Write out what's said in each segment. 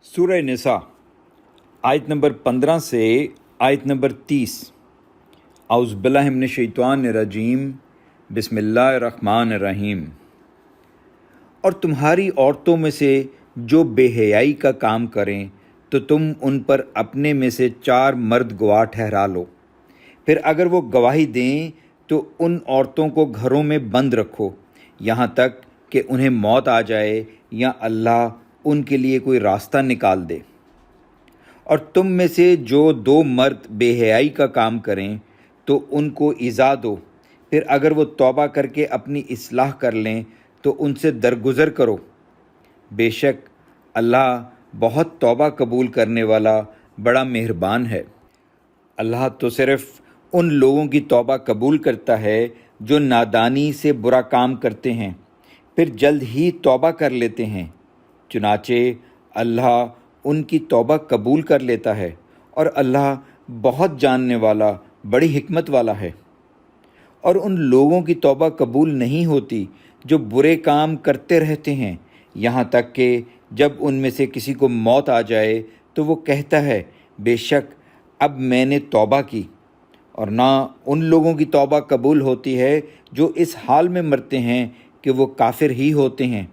सूरह निसा आयत नंबर 15 से आयत नंबर 30। औज़ बिल्लाहि मिनश शैतानिर रजीम, बिस्मिल्लाहिर्रहमानिर्रहीम। और तुम्हारी औरतों में से जो बेहयाई का काम करें तो तुम उन पर अपने में से 4 मर्द गवाह ठहरा लो। फिर अगर वो गवाही दें तो उन औरतों को घरों में बंद रखो यहाँ तक कि उन्हें मौत आ जाए या अल्लाह उनके लिए कोई रास्ता निकाल दे। और तुम में से जो 2 मर्द बेहयाई का काम करें तो उनको इज़ा दो। फिर अगर वो तौबा करके अपनी इस्लाह कर लें तो उनसे दरगुज़र करो। बेशक अल्लाह बहुत तौबा कबूल करने वाला बड़ा मेहरबान है। अल्लाह तो सिर्फ़ उन लोगों की तौबा कबूल करता है जो नादानी से बुरा काम करते हैं फिर जल्द ही तौबा कर लेते हैं। चुनाचे अल्लाह उनकी तौबा कबूल कर लेता है और अल्लाह बहुत जानने वाला बड़ी हिकमत वाला है। और उन लोगों की तौबा कबूल नहीं होती जो बुरे काम करते रहते हैं यहाँ तक कि जब उनमें से किसी को मौत आ जाए तो वो कहता है बेशक अब मैंने तौबा की। और ना उन लोगों की तौबा कबूल होती है जो इस हाल में मरते हैं कि वो काफिर ही होते हैं।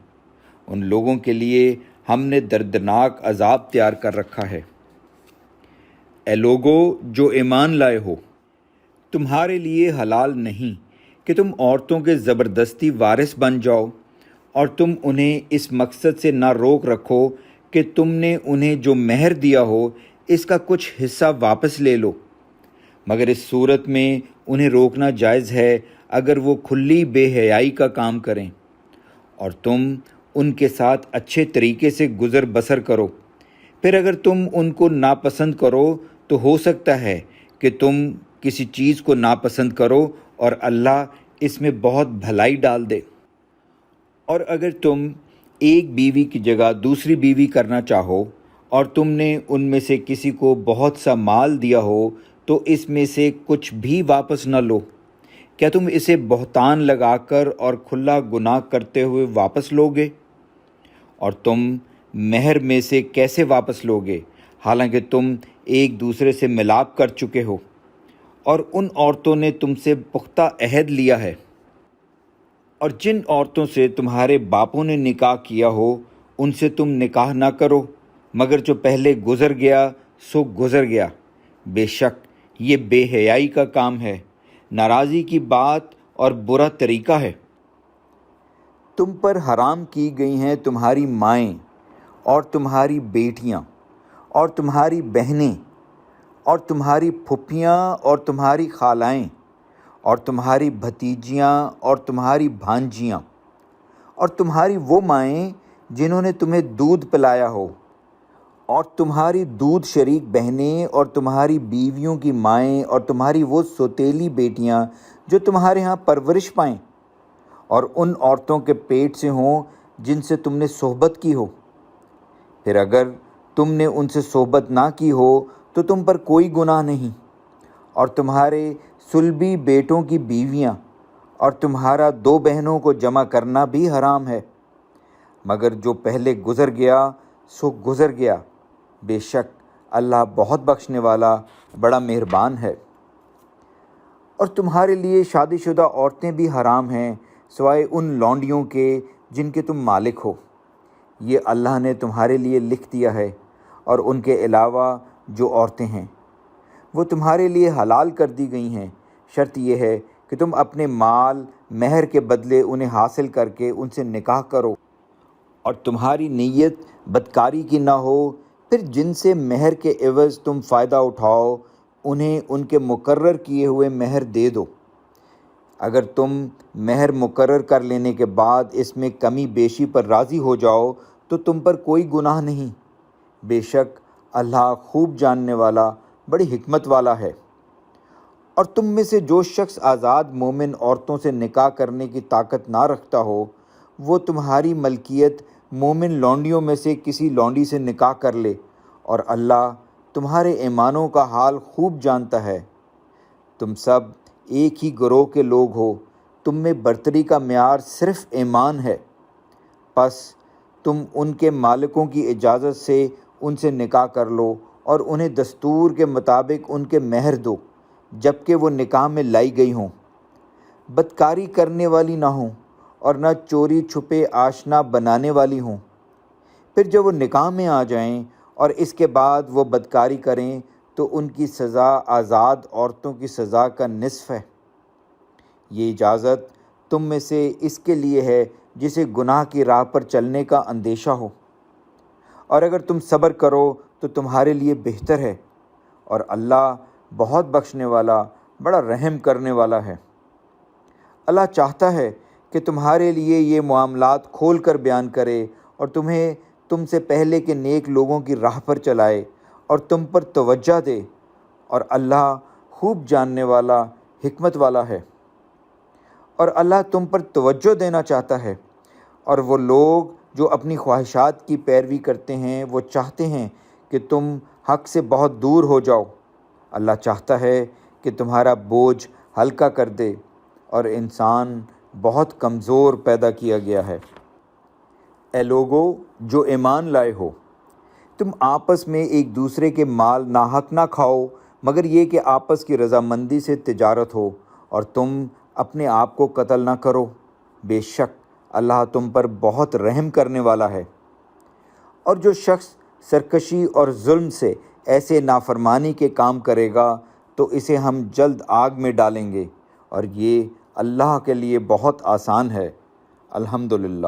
उन लोगों के लिए हमने दर्दनाक अजाब तैयार कर रखा है। ए लोगो जो ईमान लाए हो, तुम्हारे लिए हलाल नहीं कि तुम औरतों के ज़बरदस्ती वारिस बन जाओ और तुम उन्हें इस मकसद से ना रोक रखो कि तुमने उन्हें जो मेहर दिया हो इसका कुछ हिस्सा वापस ले लो। मगर इस सूरत में उन्हें रोकना जायज़ है अगर वो खुली बेहयाई का काम करें और तुम उनके साथ अच्छे तरीके से गुज़र बसर करो। फिर अगर तुम उनको नापसंद करो तो हो सकता है कि तुम किसी चीज़ को नापसंद करो और अल्लाह इसमें बहुत भलाई डाल दे। और अगर तुम एक बीवी की जगह दूसरी बीवी करना चाहो और तुमने उनमें से किसी को बहुत सा माल दिया हो तो इसमें से कुछ भी वापस न लो। क्या तुम इसे बहतान लगाकर और खुला गुनाह करते हुए वापस लोगे? और तुम मेहर में से कैसे वापस लोगे हालांकि तुम एक दूसरे से मिलाप कर चुके हो और उन औरतों ने तुमसे पुख्ता अहद लिया है। और जिन औरतों से तुम्हारे बापों ने निकाह किया हो उनसे तुम निकाह ना करो मगर जो पहले गुज़र गया सो गुज़र गया। बेशक ये बेहयाई का काम है, नाराज़ी की बात और बुरा तरीका है। तुम पर हराम की गई हैं तुम्हारी माएँ और तुम्हारी बेटियाँ और तुम्हारी बहनें और तुम्हारी फुफ्फियाँ और तुम्हारी खालाएँ और तुम्हारी भतीजियाँ और तुम्हारी भांजियाँ और तुम्हारी वो माएँ जिन्होंने तुम्हें दूध पिलाया हो और तुम्हारी दूध शरीक बहनें और तुम्हारी बीवियों की माएँ और तुम्हारी वो सौतेली बेटियाँ जो तुम्हारे यहाँ परवरिश पाएँ और उन औरतों के पेट से हों जिनसे तुमने सोहबत की हो। फिर अगर तुमने उनसे सोहबत ना की हो तो तुम पर कोई गुनाह नहीं। और तुम्हारे सुलभी बेटों की बीवियां और तुम्हारा 2 बहनों को जमा करना भी हराम है मगर जो पहले गुज़र गया सो गुज़र गया। बेशक अल्लाह बहुत बख्शने वाला बड़ा मेहरबान है। और तुम्हारे लिए शादीशुदा औरतें भी हराम हैं सिवाय उन लौंडियों के जिनके तुम मालिक हो। ये अल्लाह ने तुम्हारे लिए लिख दिया है। और उनके अलावा जो औरतें हैं वो तुम्हारे लिए हलाल कर दी गई हैं। शर्त यह है कि तुम अपने माल मेहर के बदले उन्हें हासिल करके उनसे निकाह करो और तुम्हारी नीयत बदकारी की ना हो। फिर जिनसे मेहर के एवज़ तुम फ़ायदा उठाओ उन्हें उनके मुकर्रर किए हुए मेहर दे दो। अगर तुम मेहर मुकर्रर कर लेने के बाद इसमें कमी बेशी पर राज़ी हो जाओ तो तुम पर कोई गुनाह नहीं। बेशक अल्लाह खूब जानने वाला बड़ी हिकमत वाला है। और तुम में से जो शख्स आज़ाद मोमिन औरतों से निकाह करने की ताकत ना रखता हो वो तुम्हारी मलकियत मोमिन लौंडियों में से किसी लौंडी से निकाह कर ले और अल्लाह तुम्हारे ईमानों का हाल खूब जानता है। तुम सब एक ही गिरोह के लोग हो, तुम में बरतरी का म्यार सिर्फ़ ईमान है। बस तुम उनके मालिकों की इजाज़त से ان سے نکاح کر لو اور انہیں دستور کے مطابق ان کے مہر دو جبکہ وہ نکاح میں لائی گئی ہوں، بدکاری کرنے والی نہ ہوں اور نہ چوری چھپے آشنا بنانے والی ہوں۔ پھر جب وہ نکاح میں آ جائیں اور اس کے بعد وہ بدکاری کریں تو ان کی سزا آزاد عورتوں کی سزا کا نصف ہے۔ یہ اجازت تم میں سے اس کے لیے ہے جسے گناہ کی راہ پر چلنے کا اندیشہ ہو، اور اگر تم صبر کرو تو تمہارے لیے بہتر ہے، اور اللہ بہت بخشنے والا بڑا رحم کرنے والا ہے۔ اللہ چاہتا ہے کہ تمہارے لیے یہ معاملات کھول کر بیان کرے اور تمہیں تم سے پہلے کے نیک لوگوں کی راہ پر چلائے اور تم پر توجہ دے، اور اللہ خوب جاننے والا حکمت والا ہے۔ اور اللہ تم پر توجہ دینا چاہتا ہے، اور وہ لوگ جو اپنی خواہشات کی پیروی کرتے ہیں وہ چاہتے ہیں کہ تم حق سے بہت دور ہو جاؤ۔ اللہ چاہتا ہے کہ تمہارا بوجھ ہلکا کر دے، اور انسان بہت کمزور پیدا کیا گیا ہے۔ اے لوگو جو ایمان لائے ہو، تم آپس میں ایک دوسرے کے مال ناحق نہ کھاؤ مگر یہ کہ آپس کی رضامندی سے تجارت ہو، اور تم اپنے آپ کو قتل نہ کرو، بے شک اللہ تم پر بہت رحم کرنے والا ہے۔ اور جو شخص سرکشی اور ظلم سے ایسے نافرمانی کے کام کرے گا تو اسے ہم جلد آگ میں ڈالیں گے، اور یہ اللہ کے لیے بہت آسان ہے۔ الحمدللہ۔